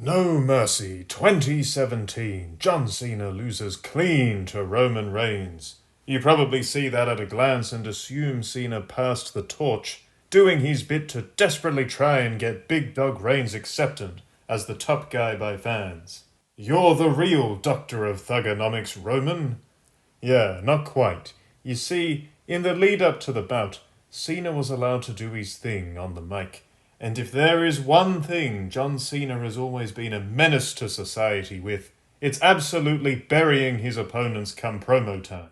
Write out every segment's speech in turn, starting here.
No Mercy 2017. John Cena loses clean to Roman Reigns. You probably see that at a glance and assume Cena passed the torch, doing his bit to desperately try and get Big Dog Reigns accepted as the top guy by fans. You're the real doctor of thugonomics, Roman. Yeah, not quite. You see, in the lead up to the bout, Cena was allowed to do his thing on the mic. And if there is one thing John Cena has always been a menace to society with, it's absolutely burying his opponents come promo time.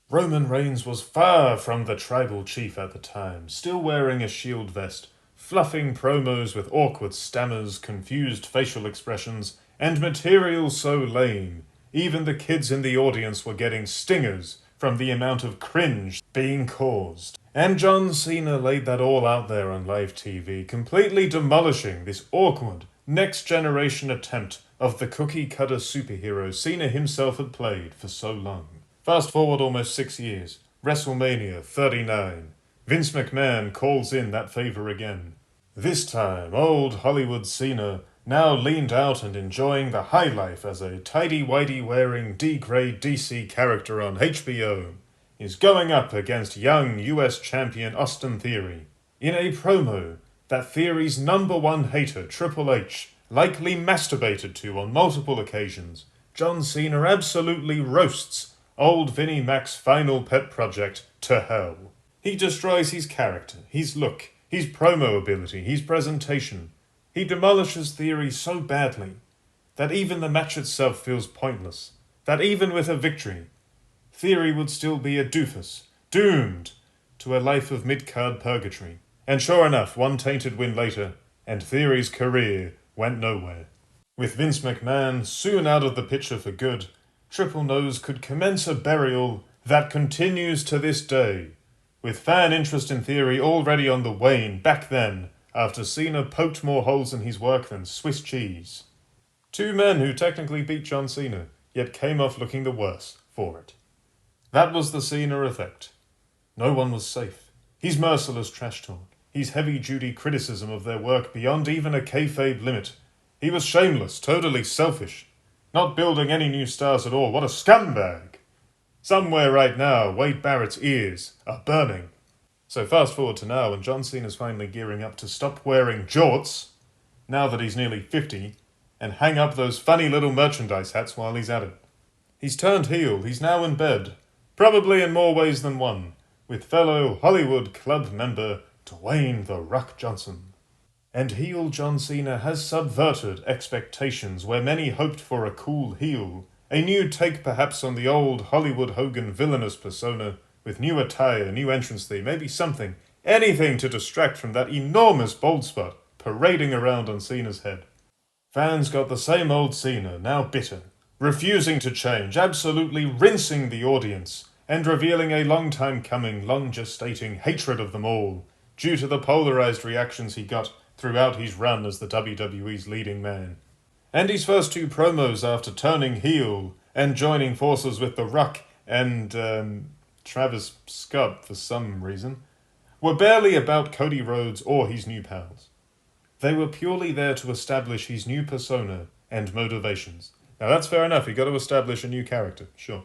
Roman Reigns was far from the tribal chief at the time, still wearing a shield vest, fluffing promos with awkward stammers, confused facial expressions, and material so lame, even the kids in the audience were getting stingers from the amount of cringe being caused. And John Cena laid that all out there on live TV, completely demolishing this awkward, next-generation attempt of the cookie-cutter superhero Cena himself had played for so long. Fast forward almost 6 years, WrestleMania 39. Vince McMahon calls in that favor again. This time, old Hollywood Cena, now leaned out and enjoying the high life as a tidy-whitey wearing D-grade DC character on HBO, is going up against young US champion Austin Theory. In a promo that Theory's #1 hater, Triple H, likely masturbated to on multiple occasions, John Cena absolutely roasts old Vinnie Mac's final pet project to hell. He destroys his character, his look, his promo ability, his presentation. He demolishes Theory so badly that even the match itself feels pointless, that even with a victory, Theory would still be a doofus, doomed to a life of mid-card purgatory. And sure enough, one tainted win later, and Theory's career went nowhere. With Vince McMahon soon out of the picture for good, Triple Nose could commence a burial that continues to this day, with fan interest in Theory already on the wane back then, after Cena poked more holes in his work than Swiss cheese. Two men who technically beat John Cena, yet came off looking the worse for it. That was the Cena effect. No one was safe. His merciless trash talk, his heavy-duty criticism of their work beyond even a kayfabe limit. He was shameless, totally selfish, not building any new stars at all. What a scumbag! Somewhere right now, Wade Barrett's ears are burning. So fast forward to now, and John Cena's finally gearing up to stop wearing jorts, now that he's nearly 50, and hang up those funny little merchandise hats while he's at it. He's turned heel, he's now in bed, probably in more ways than one, with fellow Hollywood club member Dwayne "The Rock" Johnson. And heel John Cena has subverted expectations where many hoped for a cool heel, a new take perhaps on the old Hollywood Hogan villainous persona, with new attire, new entrance theme, maybe something, anything to distract from that enormous bald spot parading around on Cena's head. Fans got the same old Cena, now bitter, refusing to change, absolutely rinsing the audience, and revealing a long-time coming, long-gestating hatred of them all, due to the polarized reactions he got throughout his run as the WWE's leading man. And his first two promos after turning heel and joining forces with The Rock and Travis Scott for some reason, were barely about Cody Rhodes or his new pals. They were purely there to establish his new persona and motivations. Now that's fair enough, he got to establish a new character, sure.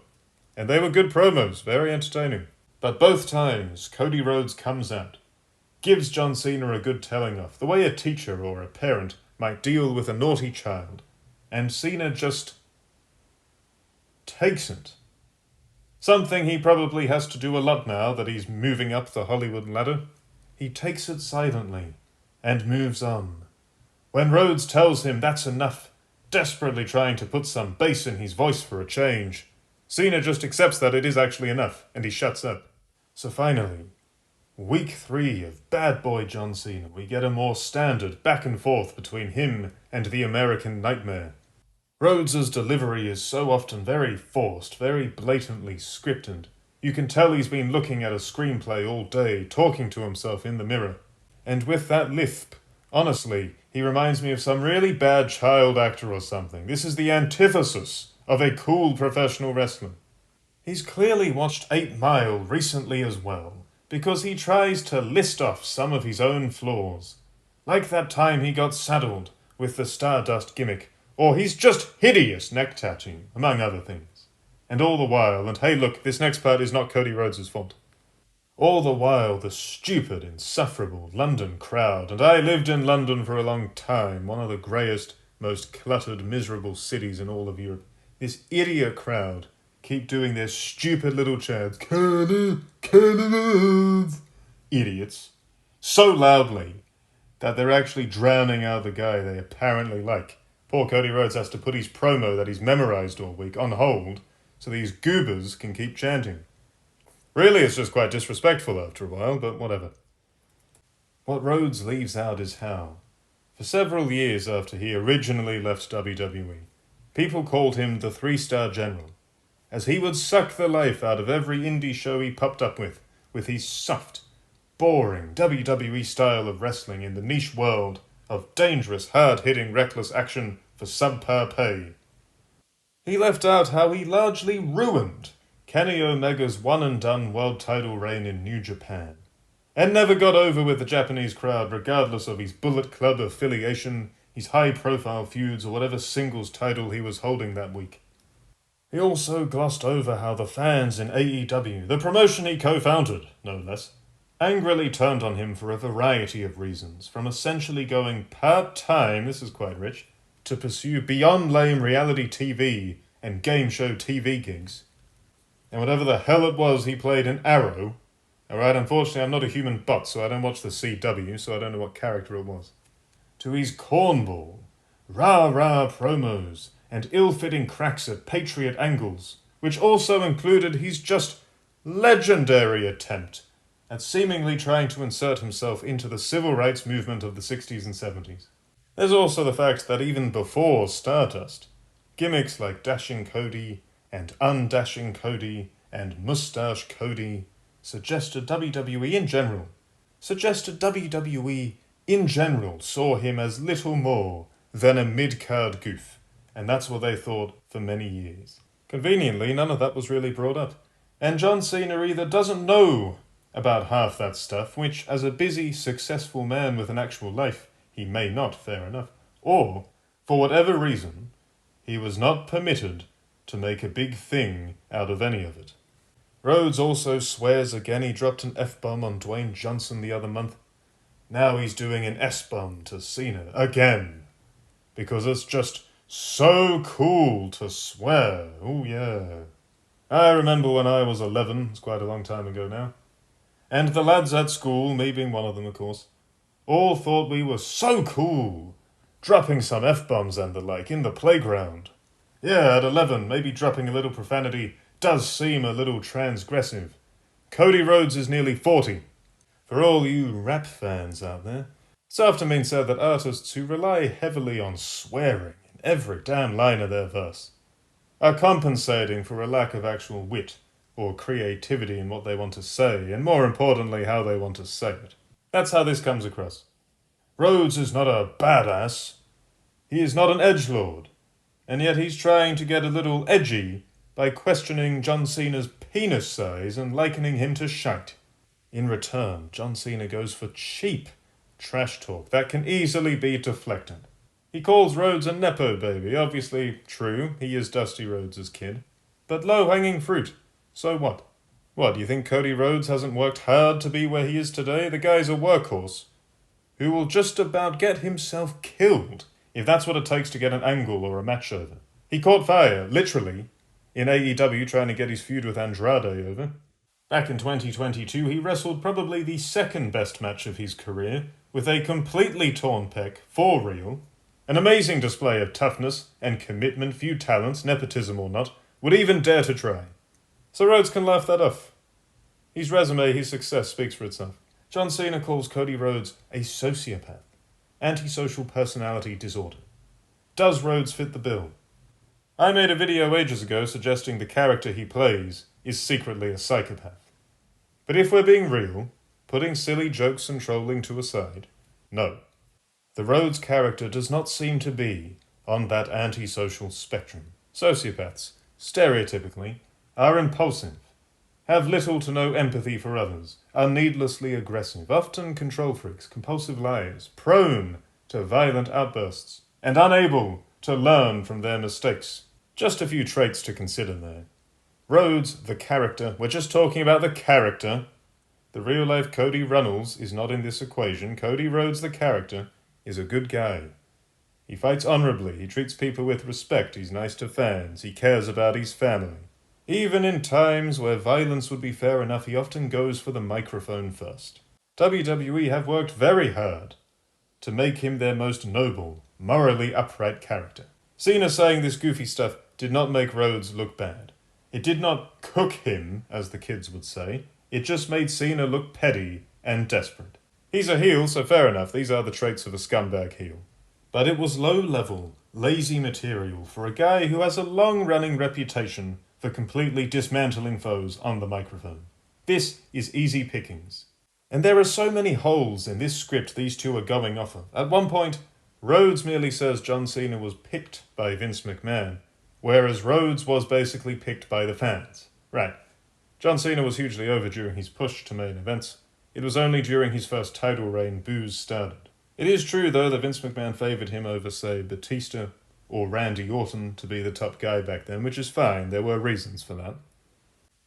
And they were good promos, very entertaining. But both times, Cody Rhodes comes out, gives John Cena a good telling off, the way a teacher or a parent might deal with a naughty child, and Cena just takes it. Something he probably has to do a lot now that he's moving up the Hollywood ladder. He takes it silently and moves on. When Rhodes tells him that's enough, desperately trying to put some bass in his voice for a change, Cena just accepts that it is actually enough, and he shuts up. So finally, week 3 of Bad Boy John Cena, we get a more standard back and forth between him and the American Nightmare. Rhodes's delivery is so often very forced, very blatantly scripted. You can tell he's been looking at a screenplay all day, talking to himself in the mirror. And with that lisp, honestly, he reminds me of some really bad child actor or something. This is the antithesis of a cool professional wrestler. He's clearly watched 8 Mile recently as well, because he tries to list off some of his own flaws. Like that time he got saddled with the Stardust gimmick, or he's just hideous neck tattoo, among other things. And all the while, and hey look, this next part is not Cody Rhodes' fault. All the while, the stupid, insufferable London crowd, and I lived in London for a long time, one of the greyest, most cluttered, miserable cities in all of Europe. This idiot crowd keep doing their stupid little chants, Cody Rhodes, idiots, so loudly that they're actually drowning out the guy they apparently like. Poor Cody Rhodes has to put his promo that he's memorised all week on hold so these goobers can keep chanting. Really, it's just quite disrespectful after a while, but whatever. What Rhodes leaves out is how, for several years after he originally left WWE, people called him the 3-star general, as he would suck the life out of every indie show he popped up with his soft, boring WWE style of wrestling in the niche world of dangerous, hard-hitting, reckless action for subpar pay. He left out how he largely ruined Kenny Omega's one-and-done world title reign in New Japan, and never got over with the Japanese crowd regardless of his Bullet Club affiliation, his high-profile feuds, or whatever singles title he was holding that week. He also glossed over how the fans in AEW, the promotion he co-founded, no less, angrily turned on him for a variety of reasons, from essentially going part-time, this is quite rich, to pursue beyond lame reality TV and game show TV gigs. And whatever the hell it was he played in Arrow, alright, unfortunately I'm not a human bot, so I don't watch the CW, so I don't know what character it was, to his cornball, rah-rah promos, and ill-fitting cracks at Patriot angles, which also included his just legendary attempt at seemingly trying to insert himself into the civil rights movement of the 60s and 70s. There's also the fact that even before Stardust, gimmicks like Dashing Cody and Undashing Cody and Mustache Cody suggested WWE in general saw him as little more than a mid-card goof, and that's what they thought for many years. Conveniently, none of that was really brought up, and John Cena either doesn't know about half that stuff, which as a busy, successful man with an actual life, he may not, fair enough, or, for whatever reason, he was not permitted to make a big thing out of any of it. Rhodes also swears again he dropped an F-bomb on Dwayne Johnson the other month. Now he's doing an S-bomb to Cena again, because it's just so cool to swear. Oh yeah. I remember when I was 11, it's quite a long time ago now, and the lads at school, me being one of them of course, all thought we were so cool, dropping some F-bombs and the like in the playground. Yeah, at 11, maybe dropping a little profanity does seem a little transgressive. Cody Rhodes is nearly 40. For all you rap fans out there, it's often been said that artists who rely heavily on swearing in every damn line of their verse are compensating for a lack of actual wit or creativity in what they want to say, and more importantly, how they want to say it. That's how this comes across. Rhodes is not a badass. He is not an edgelord. And yet he's trying to get a little edgy by questioning John Cena's penis size and likening him to shite. In return, John Cena goes for cheap trash talk that can easily be deflected. He calls Rhodes a nepo baby, obviously true, he is Dusty Rhodes' kid. But low-hanging fruit, so what? What, do you think Cody Rhodes hasn't worked hard to be where he is today? The guy's a workhorse who will just about get himself killed if that's what it takes to get an angle or a match over. He caught fire, literally, in AEW trying to get his feud with Andrade over. Back in 2022, he wrestled probably the second best match of his career, with a completely torn pec, for real. An amazing display of toughness and commitment few talents, nepotism or not, would even dare to try. So Rhodes can laugh that off. His resume, his success speaks for itself. John Cena calls Cody Rhodes a sociopath. Antisocial personality disorder. Does Rhodes fit the bill? I made a video ages ago suggesting the character he plays is secretly a psychopath. But if we're being real, putting silly jokes and trolling to a side, no. The Rhodes character does not seem to be on that antisocial spectrum. Sociopaths, stereotypically, are impulsive, have little to no empathy for others, are needlessly aggressive, often control freaks, compulsive liars, prone to violent outbursts. and unable to learn from their mistakes. Just a few traits to consider there. Rhodes, the character, we're just talking about the character. The real-life Cody Runnels is not in this equation. Cody Rhodes, the character, is a good guy. He fights honorably, he treats people with respect, he's nice to fans, he cares about his family. Even in times where violence would be fair enough, he often goes for the microphone first. WWE have worked very hard to make him their most noble, morally upright character. Cena saying this goofy stuff did not make Rhodes look bad. It did not cook him, as the kids would say. It just made Cena look petty and desperate. He's a heel, so fair enough, these are the traits of a scumbag heel. But it was low-level, lazy material for a guy who has a long-running reputation for completely dismantling foes on the microphone. This is easy pickings. And there are so many holes in this script these two are going off of. At one point, Rhodes merely says John Cena was picked by Vince McMahon, whereas Rhodes was basically picked by the fans. Right. John Cena was hugely over during his push to main events. It was only during his first title reign boos started. It is true, though, that Vince McMahon favoured him over, say, Batista or Randy Orton to be the top guy back then, which is fine. There were reasons for that.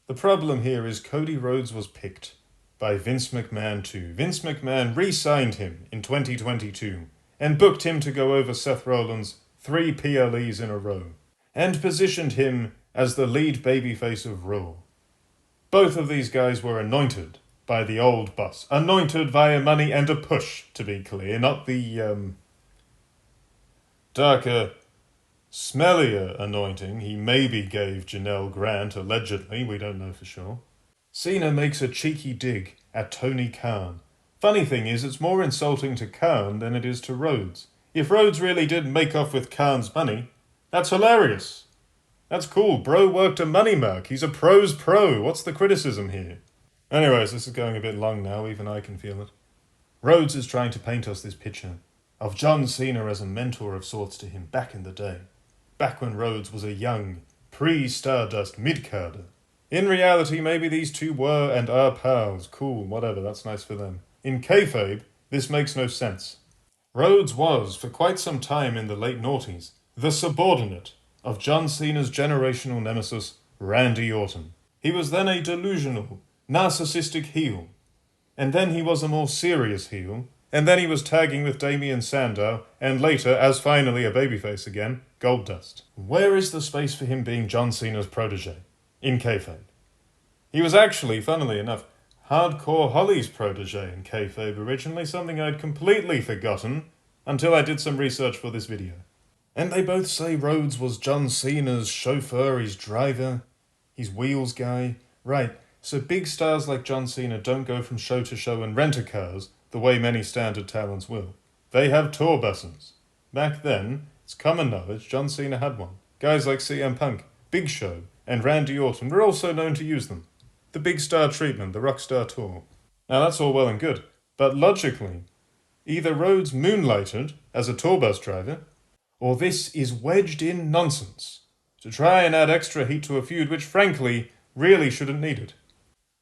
The problem here is Cody Rhodes was picked by Vince McMahon too. Vince McMahon re-signed him in 2022 and booked him to go over Seth Rollins 3 PLEs in a row and positioned him as the lead babyface of Raw. Both of these guys were anointed by the old boss. Anointed via money and a push, to be clear, not the darker, smellier anointing he maybe gave Janelle Grant, allegedly, we don't know for sure. Cena makes a cheeky dig at Tony Khan. Funny thing is, it's more insulting to Khan than it is to Rhodes. If Rhodes really did make off with Khan's money, that's hilarious. That's cool, bro worked a money mark. He's a pro's pro. What's the criticism here? Anyways, this is going a bit long now, even I can feel it. Rhodes is trying to paint us this picture of John Cena as a mentor of sorts to him back in the day. Back when Rhodes was a young, pre-Stardust mid-carder. In reality, maybe these two were and are pals. Cool, whatever, that's nice for them. In Kayfabe, this makes no sense. Rhodes was, for quite some time in the late noughties, the subordinate of John Cena's generational nemesis, Randy Orton. He was then a delusional, narcissistic heel. And then he was a more serious heel. And then he was tagging with Damien Sandow, and later, as finally a babyface again, Goldust. Where is the space for him being John Cena's protege? In Kayfabe. He was actually, funnily enough, Hardcore Holly's protege in Kayfabe originally, something I'd completely forgotten until I did some research for this video. And they both say Rhodes was John Cena's chauffeur, his driver, his wheels guy. Right, so big stars like John Cena don't go from show to show and rent-a-cars the way many standard talents will. They have tour buses. Back then, it's common knowledge John Cena had one. Guys like CM Punk, Big Show, and Randy Orton were also known to use them. The big star treatment, the rock star tour. Now that's all well and good, but logically, either Rhodes moonlighted as a tour bus driver, or this is wedged in nonsense to try and add extra heat to a feud which frankly really shouldn't need it.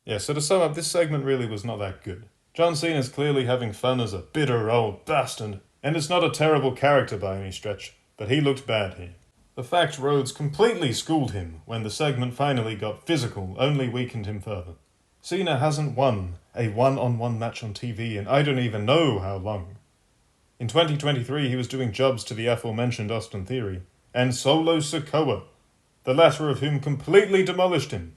Yeah, so to sum up, this segment really was not that good. John Cena's clearly having fun as a bitter old bastard, and it's not a terrible character by any stretch, but he looked bad here. The fact Rhodes completely schooled him when the segment finally got physical only weakened him further. Cena hasn't won a one-on-one match on TV in I don't even know how long. In 2023 he was doing jobs to the aforementioned Austin Theory, and Solo Sikoa, the latter of whom completely demolished him.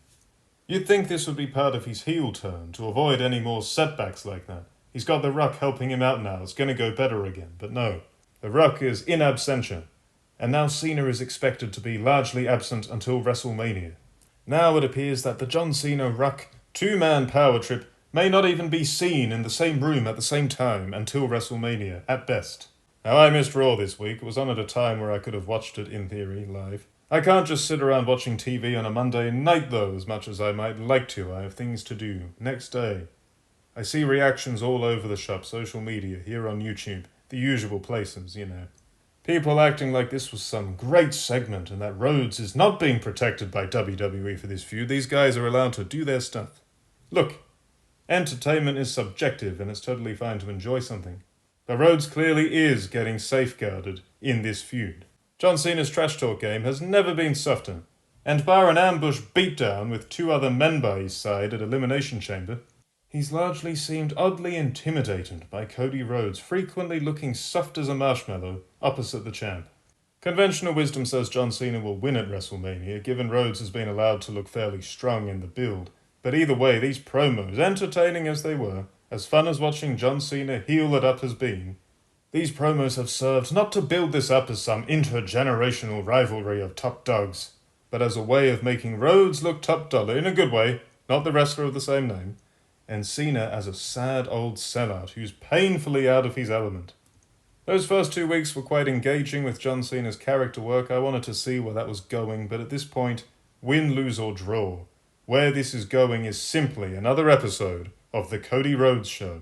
You'd think this would be part of his heel turn, to avoid any more setbacks like that. He's got The Rock helping him out now, it's gonna go better again, but no. The Rock is in absentia, and now Cena is expected to be largely absent until WrestleMania. Now it appears that the John Cena Rock two-man power trip may not even be seen in the same room at the same time until WrestleMania, at best. Now I missed Raw this week, it was on at a time where I could have watched it, in theory, live. I can't just sit around watching TV on a Monday night though, as much as I might like to. I have things to do. Next day. I see reactions all over the shop, social media, here on YouTube, the usual places, you know. People acting like this was some great segment and that Rhodes is not being protected by WWE for this feud. These guys are allowed to do their stuff. Look, entertainment is subjective and it's totally fine to enjoy something. But Rhodes clearly is getting safeguarded in this feud. John Cena's trash talk game has never been softer, and bar an ambush beatdown with 2 other men by his side at Elimination Chamber, he's largely seemed oddly intimidated by Cody Rhodes frequently looking soft as a marshmallow opposite the champ. Conventional wisdom says John Cena will win at WrestleMania, given Rhodes has been allowed to look fairly strong in the build. But either way, these promos, entertaining as they were, as fun as watching John Cena heel it up has been, these promos have served not to build this up as some intergenerational rivalry of top dogs, but as a way of making Rhodes look top dollar in a good way, not the wrestler of the same name, and Cena as a sad old sellout who's painfully out of his element. Those first 2 weeks were quite engaging with John Cena's character work. I wanted to see where that was going, but at this point, win, lose or draw, where this is going is simply another episode of The Cody Rhodes Show.